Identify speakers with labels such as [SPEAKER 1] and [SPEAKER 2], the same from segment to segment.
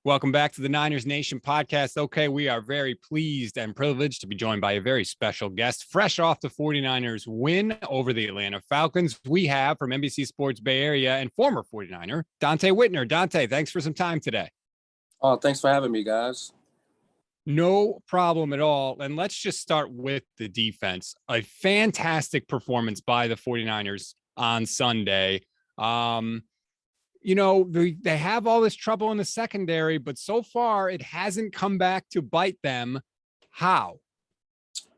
[SPEAKER 1] Welcome back to the Niners Nation podcast. Okay, we are very pleased and privileged to be joined by a very special guest. Fresh off the 49ers win over the Atlanta Falcons, we have from NBC Sports Bay Area and former 49er, Donte Whitner. Donte, thanks for some time today.
[SPEAKER 2] Oh, thanks for having me, guys.
[SPEAKER 1] No problem at all. And let's just start with the defense. A fantastic performance by the 49ers on Sunday. They have all this trouble in the secondary, but so far it hasn't come back to bite them. How?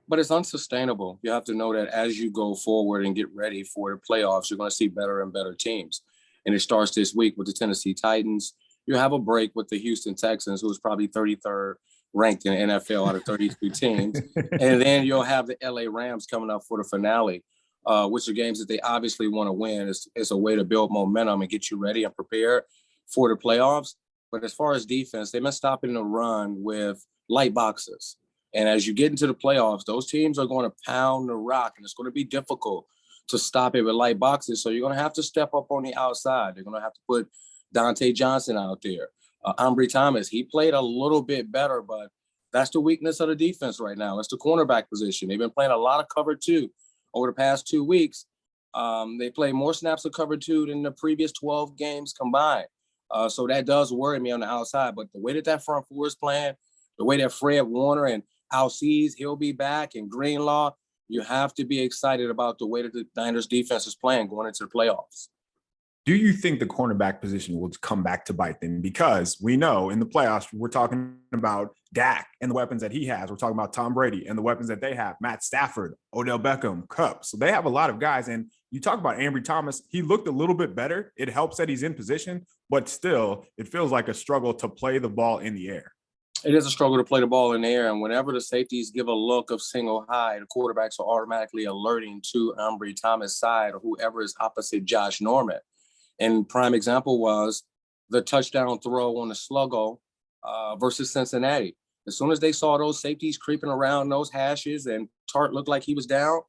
[SPEAKER 2] But it's unsustainable. You have to know that as you go forward and get ready for the playoffs, you're going to see better and better teams. And it starts this week with the Tennessee Titans. You have a break with the Houston Texans, who's probably 33rd ranked in the NFL out of 33 teams. And then you'll have the LA Rams coming up for the finale. Which are games that they obviously want to win. It's a way to build momentum and get you ready and prepared for the playoffs. But as far as defense, they've been stopping the run with light boxes. And as you get into the playoffs, those teams are going to pound the rock, and it's going to be difficult to stop it with light boxes. So you're going to have to step up on the outside. They're going to have to put Donte Johnson out there. Ambry Thomas, he played a little bit better, but that's the weakness of the defense right now. It's the cornerback position. They've been playing a lot of cover two. Over the past 2 weeks, they played more snaps of cover two than the previous 12 games combined. So that does worry me on the outside. But the way that front four is playing, the way that Fred Warner and Alcides, he'll be back, and Greenlaw, you have to be excited about the way that the Niners defense is playing going into the playoffs.
[SPEAKER 3] Do you think the cornerback position will come back to bite them? Because we know in the playoffs, we're talking about Dak and the weapons that he has. We're talking about Tom Brady and the weapons that they have, Matt Stafford, Odell Beckham, Kupp. So they have a lot of guys. And you talk about Ambry Thomas, he looked a little bit better. It helps that he's in position, but still it feels like a struggle to play the ball in the air.
[SPEAKER 2] It is a struggle to play the ball in the air. And whenever the safeties give a look of single high, the quarterbacks are automatically alerting to Ambry Thomas' side or whoever is opposite Josh Norman. And prime example was the touchdown throw on the Sluggo versus Cincinnati. As soon as they saw those safeties creeping around those hashes and Tart looked like he was down,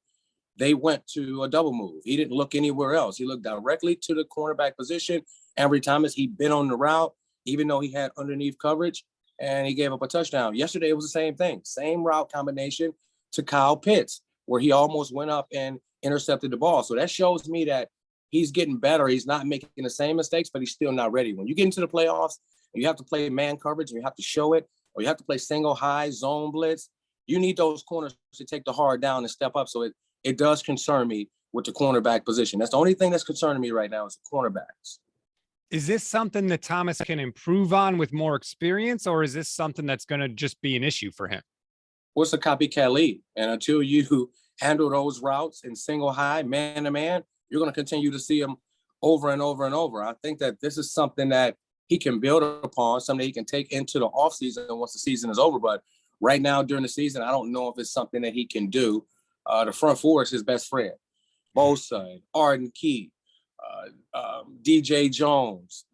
[SPEAKER 2] they went to a double move. He didn't look anywhere else. He looked directly to the cornerback position. Ambry Thomas, he'd been on the route, even though he had underneath coverage, and he gave up a touchdown. Yesterday, it was the same thing. Same route combination to Kyle Pitts, where he almost went up and intercepted the ball. So that shows me that he's getting better. He's not making the same mistakes, but he's still not ready. When you get into the playoffs, and you have to play man coverage, and you have to show it, or you have to play single high zone blitz, you need those corners to take the hard down and step up. So it does concern me with the cornerback position. That's the only thing that's concerning me right now is the cornerbacks.
[SPEAKER 1] Is this something that Thomas can improve on with more experience, or is this something that's going to just be an issue for him?
[SPEAKER 2] Well, it's a copycat league. And until you handle those routes in single high, man to man, you're going to continue to see him over and over and over. I think that this is something that he can build upon, something that he can take into the offseason once the season is over. But right now during the season, I don't know if it's something that he can do. The front four is his best friend. Bosa, and Arden Key, DJ Jones,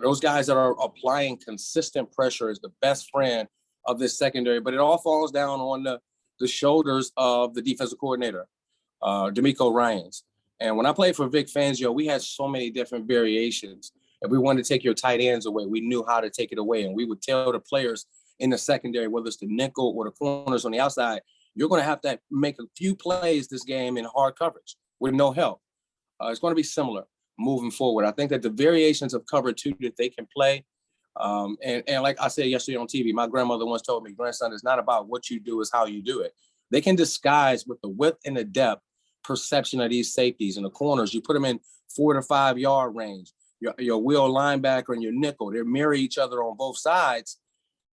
[SPEAKER 2] those guys that are applying consistent pressure is the best friend of this secondary. But it all falls down on the shoulders of the defensive coordinator, D'Amico Ryans. And when I played for Vic Fangio, we had so many different variations. If we wanted to take your tight ends away, we knew how to take it away. And we would tell the players in the secondary, whether it's the nickel or the corners on the outside, you're going to have to make a few plays this game in hard coverage with no help. It's going to be similar moving forward. I think that the variations of cover two that they can play, and like I said yesterday on TV, my grandmother once told me, grandson, it's not about what you do, it's how you do it. They can disguise with the width and the depth perception of these safeties in the corners. You put them in 4 to 5 yard range. Your wheel linebacker and your nickel, they mirror each other on both sides.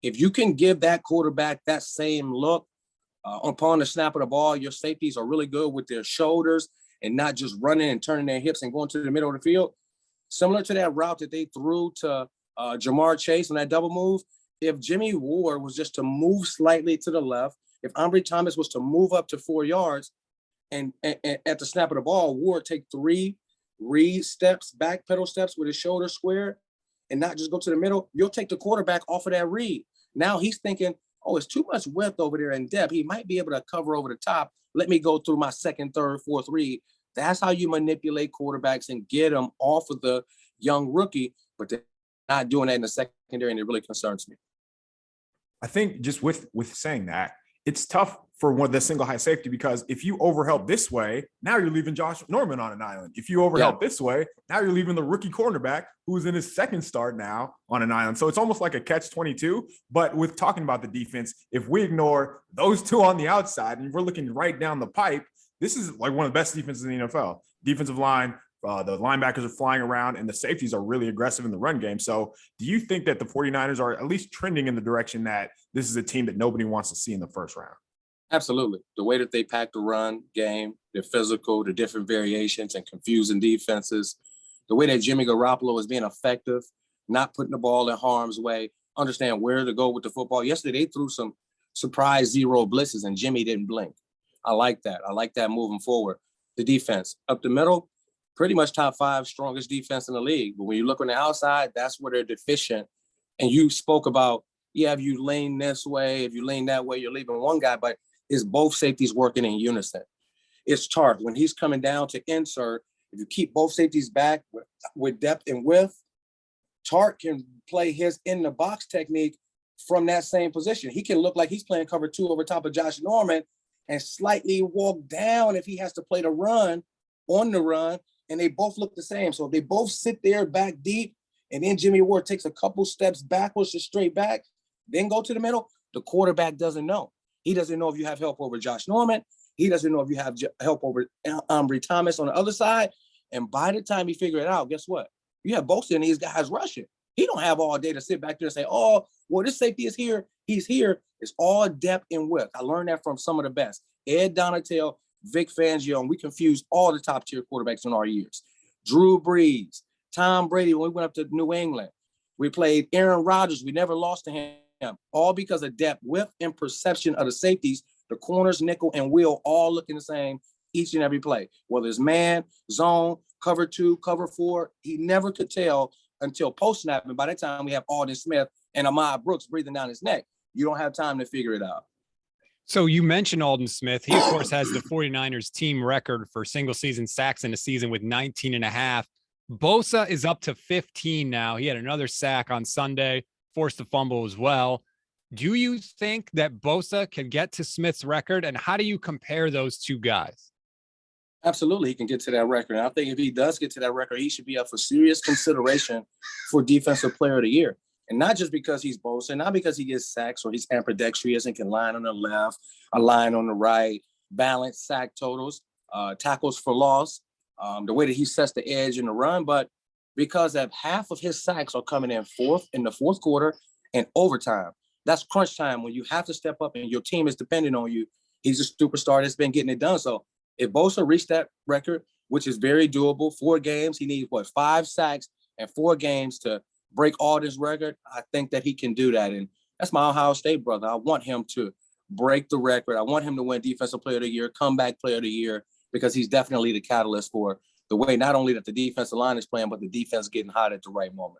[SPEAKER 2] If you can give that quarterback that same look upon the snap of the ball, your safeties are really good with their shoulders and not just running and turning their hips and going to the middle of the field. Similar to that route that they threw to Jamar Chase on that double move, if Jimmy Ward was just to move slightly to the left, if Ambry Thomas was to move up to 4 yards, and at the snap of the ball, Ward take 3 read steps, back pedal steps with his shoulder square, and not just go to the middle, you'll take the quarterback off of that read. Now he's thinking, oh, it's too much width over there in depth. He might be able to cover over the top. Let me go through my second, third, fourth read. That's how you manipulate quarterbacks and get them off of the young rookie, but they're not doing that in the second secondary, and it really concerns me.
[SPEAKER 3] I think just with saying that, it's tough for one of the single high safety, because if you overhelp this way, now you're leaving Josh Norman on an island. If you overhelp this way, now you're leaving the rookie cornerback who's in his second start now on an island. So it's almost like a catch-22. But with talking about the defense, if we ignore those two on the outside and we're looking right down the pipe, this is like one of the best defenses in the NFL. Defensive line, the linebackers are flying around, and the safeties are really aggressive in the run game. So do you think that the 49ers are at least trending in the direction that this is a team that nobody wants to see in the first round?
[SPEAKER 2] Absolutely. The way that they pack the run game, they're physical, the different variations and confusing defenses, the way that Jimmy Garoppolo is being effective, not putting the ball in harm's way, understand where to go with the football. Yesterday, they threw some surprise zero blitzes, and Jimmy didn't blink. I like that. I like that moving forward. The defense up the middle, pretty much top 5 strongest defense in the league. But when you look on the outside, that's where they're deficient. And you spoke about, if you lean this way, if you lean that way, you're leaving one guy, but is both safeties working in unison? It's Tartt. When he's coming down to insert, if you keep both safeties back with depth and width, Tartt can play his in-the-box technique from that same position. He can look like he's playing cover 2 over top of Josh Norman and slightly walk down if he has to play the run on the run, and they both look the same. So if they both sit there back deep, and then Jimmy Ward takes a couple steps backwards to straight back, then go to the middle, the quarterback doesn't know. He doesn't know if you have help over Josh Norman. He doesn't know if you have help over Ambry Thomas on the other side. And by the time he figure it out, guess what? You have Bosa and these guys rushing. He don't have all day to sit back there and say, oh, well, this safety is here. He's here. It's all depth and width. I learned that from some of the best. Ed Donatel, Vic Fangio, and we confused all the top-tier quarterbacks in our years. Drew Brees, Tom Brady, when we went up to New England. We played Aaron Rodgers. We never lost to him. All because of depth, width, and perception of the safeties, the corners, nickel, and wheel, all looking the same each and every play. Whether it's man, zone, cover 2, cover 4, he never could tell until post-snap. And by that time, we have Alden Smith and Ahmad Brooks breathing down his neck. You don't have time to figure it out.
[SPEAKER 1] So you mentioned Alden Smith. He, of course, has the 49ers team record for single-season sacks in a season with 19 and a half. Bosa is up to 15 now. He had another sack on Sunday, forced a fumble as well. Do you think that Bosa can get to Smith's record, and how do you compare those two guys?
[SPEAKER 2] Absolutely, he can get to that record. And I think if he does get to that record, he should be up for serious consideration for Defensive Player of the Year. And not just because he's Bosa, not because he gets sacks or he's ambidextrous and can line on the left, a line on the right, balance sack totals, tackles for loss, the way that he sets the edge in the run, but because of half of his sacks are coming in the fourth quarter and overtime. That's crunch time when you have to step up and your team is depending on you. He's a superstar that's been getting it done. So if Bosa reached that record, which is very doable, 4 games, he needs 5 sacks and 4 games to break all this record. I think that he can do that. And that's my Ohio State brother. I want him to break the record. I want him to win Defensive Player of the Year, Comeback Player of the Year, because he's definitely the catalyst for the way not only that the defensive line is playing, but the defense getting hot at the right moment.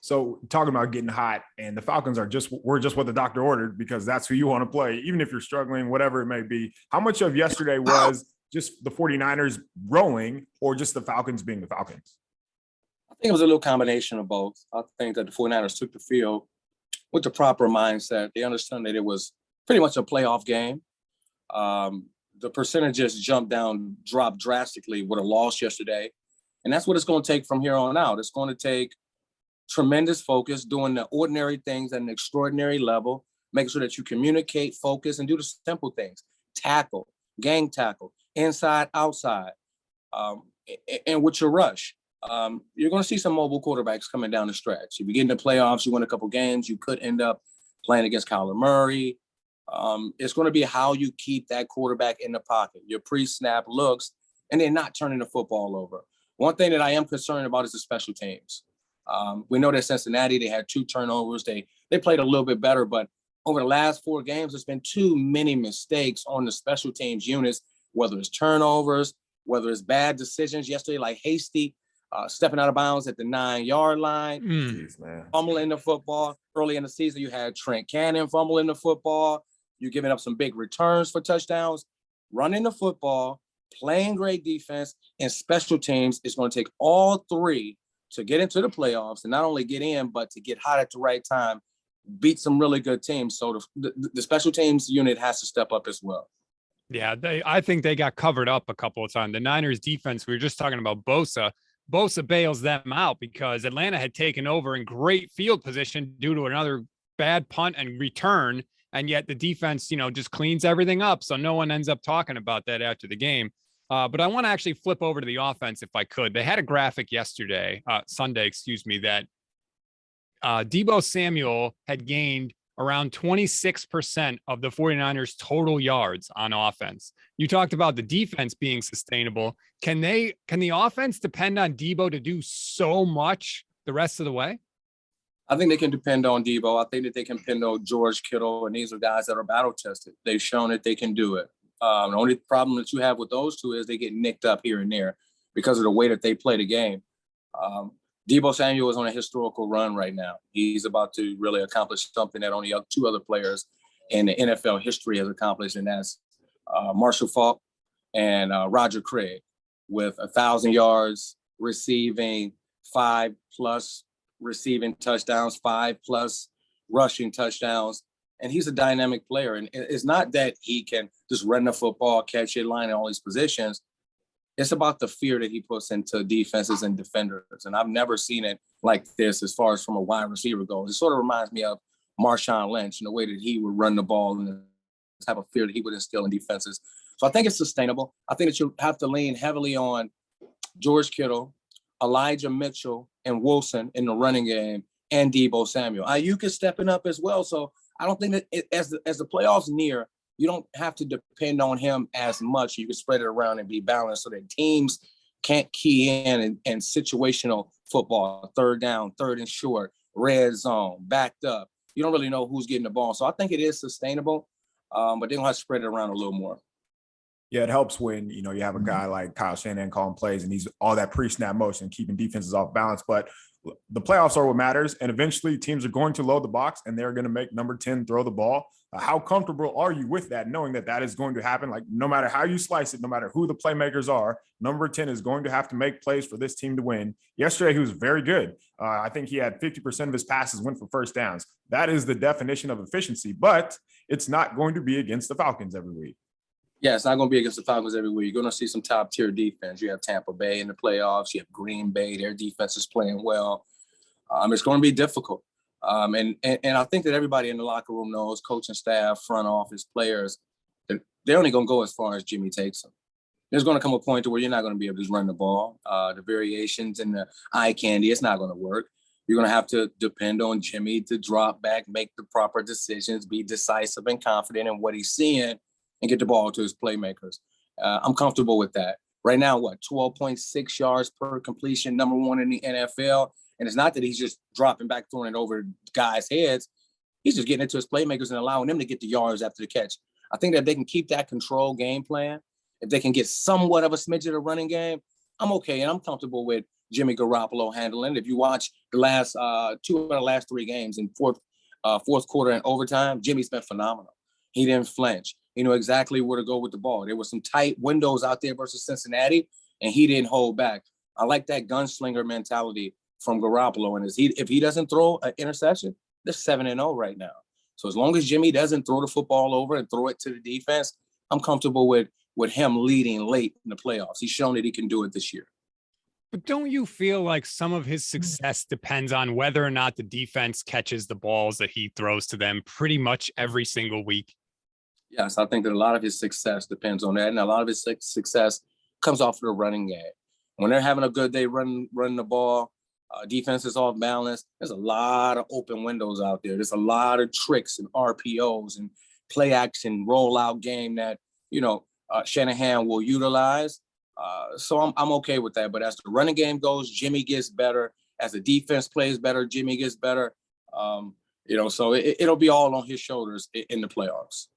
[SPEAKER 3] So talking about getting hot, and the Falcons we're just what the doctor ordered, because that's who you want to play, even if you're struggling, whatever it may be. How much of yesterday was just the 49ers rolling or just the Falcons being the Falcons?
[SPEAKER 2] I think it was a little combination of both. I think that the 49ers took the field with the proper mindset. They understood that it was pretty much a playoff game. The percentages dropped drastically with a loss yesterday. And that's what it's going to take from here on out. It's going to take tremendous focus, doing the ordinary things at an extraordinary level, making sure that you communicate, focus, and do the simple things. Tackle, gang tackle, inside, outside, and with your rush. You're going to see some mobile quarterbacks coming down the stretch. If you get in the playoffs, you win a couple games, you could end up playing against Kyler Murray. It's going to be how you keep that quarterback in the pocket, your pre-snap looks, and then not turning the football over. One thing that I am concerned about is the special teams. We know that Cincinnati, they had 2 turnovers. They played a little bit better, but over the last 4 games, there's been too many mistakes on the special teams units, whether it's turnovers, whether it's bad decisions. Yesterday, like Hasty stepping out of bounds at the 9-yard line,
[SPEAKER 3] Jeez, man.
[SPEAKER 2] fumbling the football. Early in the season, you had Trent Cannon fumbling the football. You're giving up some big returns for touchdowns. Running the football, playing great defense, and special teams is going to take all 3 to get into the playoffs and not only get in, but to get hot at the right time, beat some really good teams. So the special teams unit has to step up as well.
[SPEAKER 1] Yeah, I think they got covered up a couple of times. The Niners defense, we were just talking about Bosa. Bosa bails them out because Atlanta had taken over in great field position due to another bad punt and return. And yet the defense, just cleans everything up. So no one ends up talking about that after the game. But I want to actually flip over to the offense if I could. They had a graphic Sunday, that Deebo Samuel had gained around 26% of the 49ers total yards on offense. You talked about the defense being sustainable. Can the offense depend on Deebo to do so much the rest of the way?
[SPEAKER 2] I think they can depend on Deebo. I think that they can depend on George Kittle, and these are guys that are battle tested. They've shown that they can do it. The only problem that you have with those two is they get nicked up here and there because of the way that they play the game. Deebo Samuel is on a historical run right now. He's about to really accomplish something that only two other players in the NFL history has accomplished, and that's Marshall Faulk and Roger Craig with 1,000 yards receiving, 5+ receiving touchdowns, 5+ rushing touchdowns. And he's a dynamic player. And it's not that he can just run the football, catch it, line in all these positions. It's about the fear that he puts into defenses and defenders. And I've never seen it like this as far as from a wide receiver goes. It sort of reminds me of Marshawn Lynch and the way that he would run the ball and the type of fear that he would instill in defenses. So I think it's sustainable. I think that you have to lean heavily on George Kittle, Elijah Mitchell, and Wilson in the running game, and Deebo Samuel. Ayuk is stepping up as well. So I don't think that as the playoffs near, you don't have to depend on him as much. You can spread it around and be balanced so that teams can't key in and situational football, third down, third and short, red zone, backed up. You don't really know who's getting the ball. So I think it is sustainable, but they're going to have to spread it around a little more.
[SPEAKER 3] Yeah, it helps when, you have a guy like Kyle Shanahan calling plays and he's all that pre-snap motion, keeping defenses off balance. But the playoffs are what matters. And eventually teams are going to load the box and they're going to make number 10 throw the ball. How comfortable are you with that, knowing that that is going to happen? Like, no matter how you slice it, no matter who the playmakers are, number 10 is going to have to make plays for this team to win. Yesterday, he was very good. I think he had 50% of his passes went for first downs. That is the definition of efficiency, but it's not going to be against the Falcons every week.
[SPEAKER 2] Yeah, it's not going to be against the Falcons every week. You're going to see some top-tier defense. You have Tampa Bay in the playoffs. You have Green Bay. Their defense is playing well. It's going to be difficult. And I think that everybody in the locker room knows, coaching staff, front office, players, they're only going to go as far as Jimmy takes them. There's going to come a point to where you're not going to be able to just run the ball. The variations and the eye candy, it's not going to work. You're going to have to depend on Jimmy to drop back, make the proper decisions, be decisive and confident in what he's seeing, and get the ball to his playmakers. I'm comfortable with that. Right now, 12.6 yards per completion, number 1 in the NFL. And it's not that he's just dropping back, throwing it over guys' heads. He's just getting it to his playmakers and allowing them to get the yards after the catch. I think that if they can keep that control game plan, if they can get somewhat of a smidge of the running game, I'm okay. And I'm comfortable with Jimmy Garoppolo handling. If you watch the last 2 of the last 3 games in fourth quarter and overtime, Jimmy's been phenomenal. He didn't flinch. He knew exactly where to go with the ball. There were some tight windows out there versus Cincinnati, and he didn't hold back. I like that gunslinger mentality from Garoppolo. And if he doesn't throw an interception, they're 7-0 right now. So as long as Jimmy doesn't throw the football over and throw it to the defense, I'm comfortable with him leading late in the playoffs. He's shown that he can do it this year.
[SPEAKER 1] But don't you feel like some of his success depends on whether or not the defense catches the balls that he throws to them pretty much every single week?
[SPEAKER 2] Yes, I think that a lot of his success depends on that. And a lot of his success comes off of the running game. When they're having a good day running the ball, defense is off balance, there's a lot of open windows out there. There's a lot of tricks and RPOs and play action rollout game that, Shanahan will utilize. So I'm okay with that. But as the running game goes, Jimmy gets better. As the defense plays better, Jimmy gets better. So it'll be all on his shoulders in the playoffs.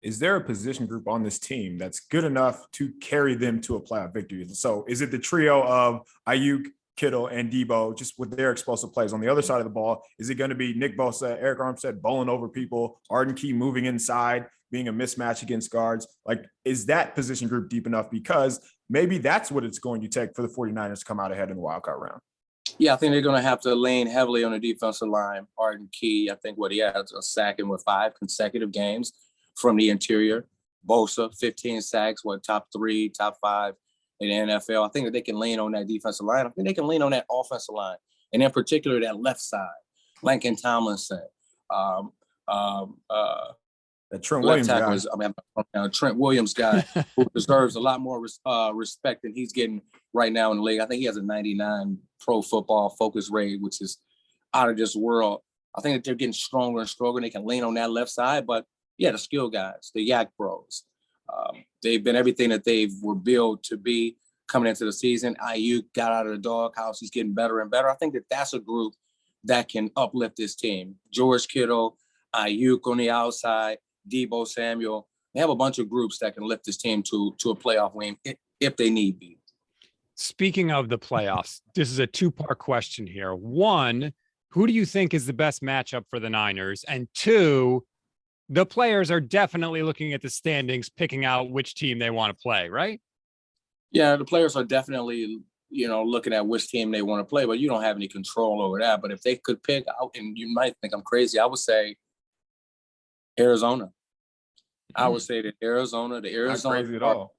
[SPEAKER 3] Is there a position group on this team that's good enough to carry them to a playoff victory? So is it the trio of Ayuk, Kittle, and Deebo, just with their explosive plays? On the other side of the ball, is it going to be Nick Bosa, Eric Armstead bowling over people, Arden Key moving inside, being a mismatch against guards? Like, is that position group deep enough? Because maybe that's what it's going to take for the 49ers to come out ahead in the wildcard round.
[SPEAKER 2] Yeah, I think they're going to have to lean heavily on the defensive line. Arden Key, I think what he has a sack in with 5 consecutive games from the interior. Bosa, 15 sacks, top 3, top 5 in the NFL. I think that they can lean on that defensive line. I think they can lean on that offensive line, and in particular that left side. Lincoln Tomlinson,
[SPEAKER 3] the Trent Williams
[SPEAKER 2] guy. Trent Williams guy who deserves a lot more respect than he's getting right now in the league. I think he has a 99 Pro Football Focus rate, which is out of this world. I think that they're getting stronger and stronger. They can lean on that left side, but yeah, the skill guys, the Yak Bros, they've been everything that they were built to be coming into the season. Ayuk got out of the doghouse. He's getting better and better. I think that that's a group that can uplift this team. George Kittle, Ayuk on the outside, Deebo Samuel. They have a bunch of groups that can lift this team to a playoff win if they need be.
[SPEAKER 1] Speaking of the playoffs, this is a 2-part question here. 1, who do you think is the best matchup for the Niners? And 2, the players are definitely looking at the standings, picking out which team they want to play, right?
[SPEAKER 2] Yeah, the players are definitely, looking at which team they want to play, but you don't have any control over that. But if they could pick out, and you might think I'm crazy, I would say Arizona. I would say that Arizona.
[SPEAKER 3] Not crazy at all.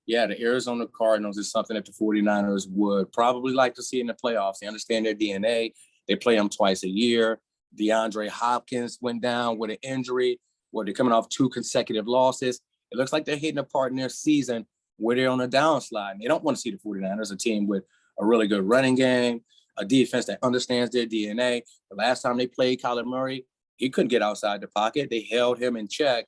[SPEAKER 2] Yeah, the Arizona Cardinals is something that the 49ers would probably like to see in the playoffs. They understand their DNA. They play them twice a year. DeAndre Hopkins went down with an injury where they're coming off 2 consecutive losses. It looks like they're hitting a part in their season where they're on a downslide. And they don't want to see the 49ers, a team with a really good running game, a defense that understands their DNA. The last time they played Kyler Murray, he couldn't get outside the pocket. They held him in check.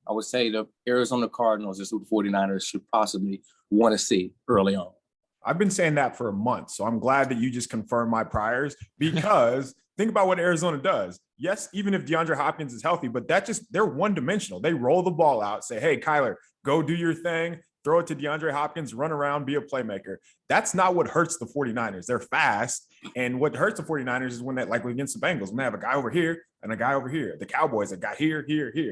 [SPEAKER 2] I would say the Arizona Cardinals is who the 49ers should possibly want to see early on.
[SPEAKER 3] I've been saying that for a month, so I'm glad that you just confirmed my priors, because think about what Arizona does. Yes, even if DeAndre Hopkins is healthy, but they're one-dimensional. They roll the ball out, say, hey, Kyler, go do your thing, throw it to DeAndre Hopkins, run around, be a playmaker. That's not what hurts the 49ers. They're fast, and what hurts the 49ers is when that, like against the Bengals, when they have a guy over here and a guy over here. The Cowboys, a guy here.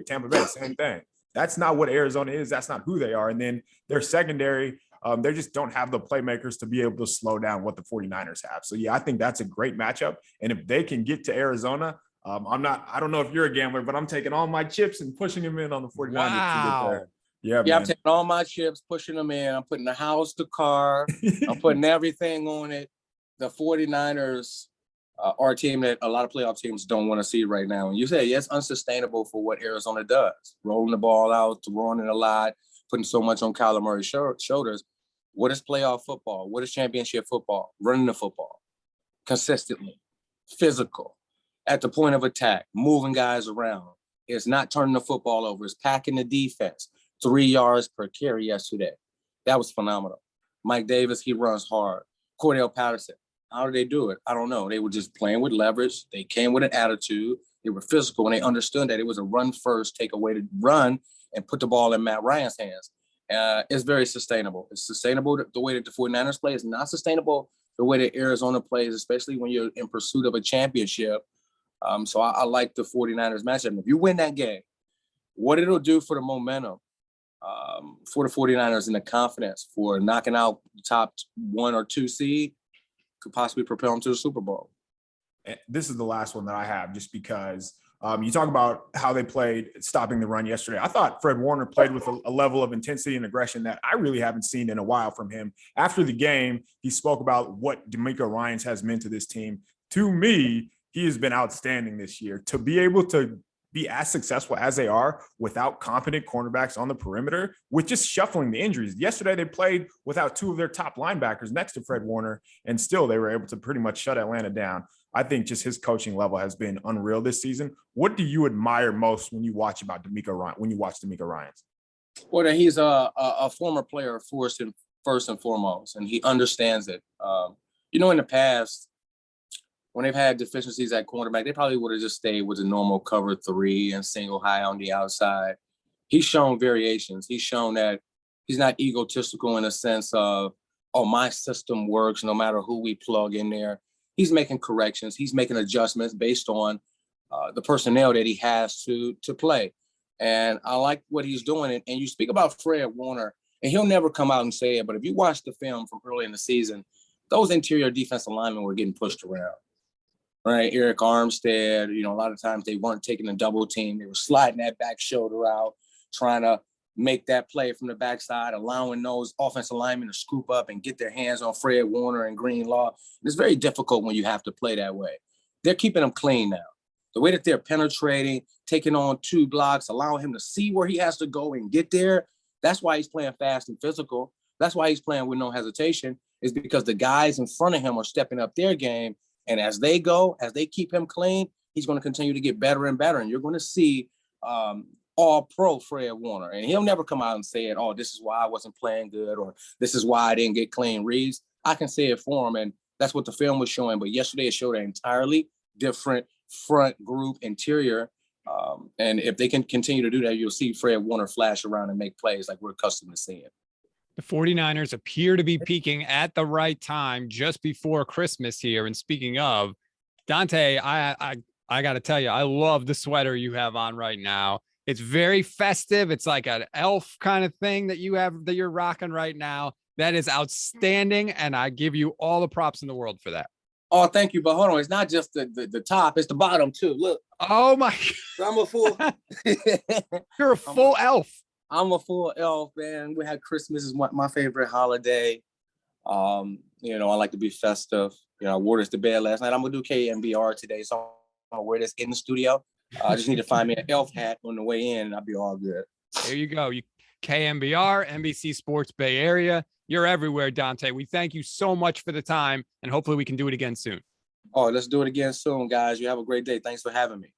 [SPEAKER 3] Tampa Bay, same thing. That's not what Arizona is. That's not who they are. And then their secondary, they just don't have the playmakers to be able to slow down what the 49ers have. So, yeah, I think that's a great matchup. And if they can get to Arizona, I don't know if you're a gambler, but I'm taking all my chips and pushing them in on the 49ers to get there. Yeah,
[SPEAKER 2] I'm taking all my chips, pushing them in. I'm putting the house, the car. I'm putting everything on it. The 49ers are a team that a lot of playoff teams don't want to see right now. And you say, yes, unsustainable for what Arizona does. Rolling the ball out, throwing it a lot, putting so much on Kyler Murray's shoulders. What is playoff football? What is championship football? Running the football consistently, physical, at the point of attack, moving guys around. It's not turning the football over. It's packing the defense. 3 yards per carry yesterday. That was phenomenal. Mike Davis, he runs hard. Cordell Patterson, how did they do it? I don't know. They were just playing with leverage. They came with an attitude. They were physical, and they understood that it was a run first, take away to run and put the ball in Matt Ryan's hands. It's very sustainable. It's sustainable the way that the 49ers play. It's not sustainable the way that Arizona plays, especially when you're in pursuit of a championship. So I like the 49ers matchup. If you win that game, what it'll do for the momentum, for the 49ers and the confidence for knocking out the top 1 or 2 seed could possibly propel them to the Super Bowl.
[SPEAKER 3] This is the last one that I have, just because you talk about how they played stopping the run yesterday. I thought Fred Warner played with a level of intensity and aggression that I really haven't seen in a while from him. After the game, he spoke about what DeMeco Ryans has meant to this team. To me, he has been outstanding this year. To be able to be as successful as they are without competent cornerbacks on the perimeter, with just shuffling the injuries. Yesterday, they played without 2 of their top linebackers next to Fred Warner, and still they were able to pretty much shut Atlanta down. I think just his coaching level has been unreal this season. What do you admire most when you watch DeMeco Ryans?
[SPEAKER 2] Well, that he's a former player first and foremost, and he understands it. In the past, when they've had deficiencies at cornerback, they probably would have just stayed with the normal cover 3 and single high on the outside. He's shown variations. He's shown that he's not egotistical in a sense of, oh, my system works no matter who we plug in there. He's making corrections. He's making adjustments based on the personnel that he has to play. And I like what he's doing. And you speak about Fred Warner, and he'll never come out and say it, but if you watch the film from early in the season, those interior defensive linemen were getting pushed around. Right, Eric Armstead, a lot of times they weren't taking a double team. They were sliding that back shoulder out, trying to make that play from the backside, allowing those offensive linemen to scoop up and get their hands on Fred Warner and Greenlaw. It's very difficult when you have to play that way. They're keeping him clean now. The way that they're penetrating, taking on 2 blocks, allowing him to see where he has to go and get there, that's why he's playing fast and physical. That's why he's playing with no hesitation, is because the guys in front of him are stepping up their game. And as they keep him clean, he's going to continue to get better and better. And you're going to see all-pro Fred Warner. And he'll never come out and say it, oh, this is why I wasn't playing good, or this is why I didn't get clean reads. I can say it for him, and that's what the film was showing. But yesterday it showed an entirely different front group interior. And if they can continue to do that, you'll see Fred Warner flash around and make plays like we're accustomed to seeing.
[SPEAKER 1] The 49ers appear to be peaking at the right time just before Christmas here. And speaking of, Donte, I got to tell you, I love the sweater you have on right now. It's very festive. It's like an elf kind of thing that you're rocking right now. That is outstanding. And I give you all the props in the world for that.
[SPEAKER 2] Oh, thank you. But hold on. It's not just the top. It's the bottom, too. Look.
[SPEAKER 1] Oh, my
[SPEAKER 2] God. I'm a full.
[SPEAKER 1] You're a full elf.
[SPEAKER 2] I'm a full elf, man. We had Christmas is my favorite holiday. I like to be festive. I wore this to bed last night. I'm going to do KMBR today, so I'm going to wear this in the studio. I just need to find me an elf hat on the way in, and I'll be all good.
[SPEAKER 1] There you go. KMBR, NBC Sports Bay Area. You're everywhere, Donte. We thank you so much for the time, and hopefully we can do it again soon.
[SPEAKER 2] Oh, let's do it again soon, guys. You have a great day. Thanks for having me.